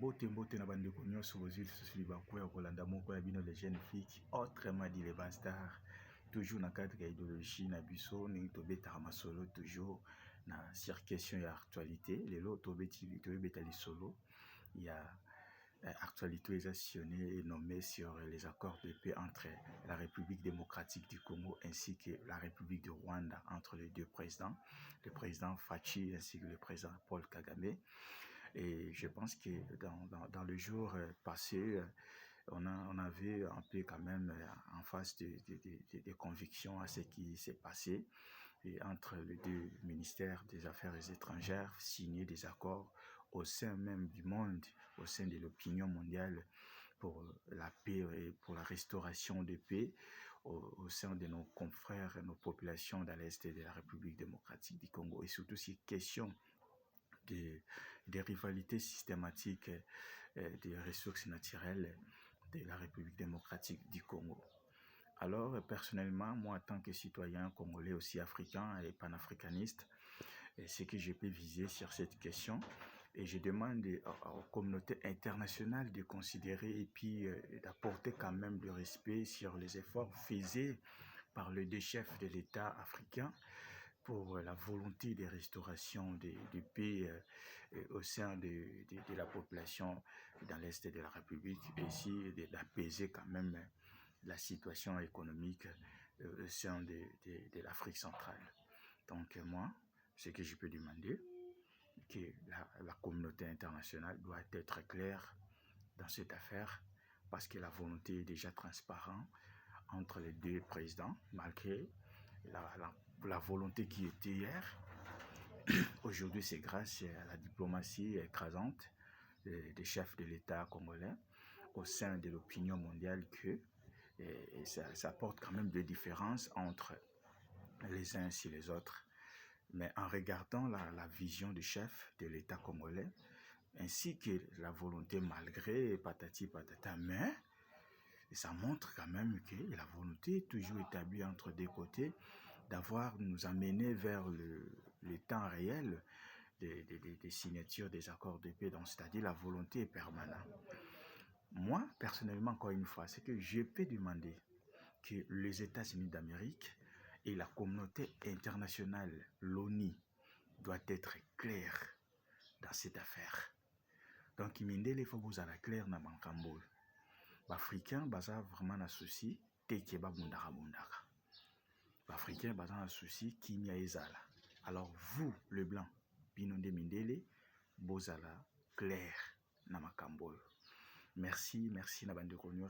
Mbote na bande konyo sobozil susuli bakwe kolanda moko ya bino les jeunes filles autrement dit les bastards toujours na cadre ya idéologie na biso ni tobeta masolo toujours na sur question ya actualité lelo tobeta lisolo ya actualité exceptionnelle et nommée sur les accords de paix entre la République démocratique du Congo ainsi que la République du Rwanda entre les deux présidents, le président Fachi ainsi que le président Paul Kagame. Et je pense que dans le jour passé, on avait un peu quand même en face des convictions à ce qui s'est passé et entre les deux ministères des Affaires étrangères, signer des accords au sein même du monde, au sein de l'opinion mondiale pour la paix et pour la restauration de paix au sein de nos confrères et nos populations dans l'Est de la République démocratique du Congo et surtout ces questions des rivalités systématiques des ressources naturelles de la République démocratique du Congo. Alors, personnellement, moi, en tant que citoyen congolais aussi africain et panafricaniste, ce que je peux viser sur cette question, et je demande aux communautés internationales de considérer et puis d'apporter quand même le respect sur les efforts faits par les deux chefs de l'État africain pour la volonté de restauration de paix au sein de la population dans l'Est de la République et aussi d'apaiser quand même la situation économique au sein de l'Afrique centrale. Donc moi, ce que je peux demander, que la communauté internationale doit être claire dans cette affaire parce que la volonté est déjà transparente entre les deux présidents, malgré la volonté qui était hier. Aujourd'hui, c'est grâce à la diplomatie écrasante des chefs de l'État congolais au sein de l'opinion mondiale que ça porte quand même des différences entre les uns et les autres. Mais en regardant la vision du chef de l'État congolais, ainsi que la volonté malgré patati patata, mais ça montre quand même que la volonté est toujours établie entre deux côtés d'avoir nous amener vers le temps réel des signatures des accords de paix, donc c'est-à-dire la volonté est permanente. Moi, personnellement, encore une fois, c'est que je peux demander que les États-Unis d'Amérique et la communauté internationale, l'ONU, doit être claire dans cette affaire. Donc, il faut vous aller clair dans Mankambol. Les Africains, baza vraiment un souci, teke ba bundaka bundaka. Les Africains, baza un souci, kimia ezala. Alors, vous, le blanc, binonde mindele, bozala clair na Makambol. Merci, na bande konyo.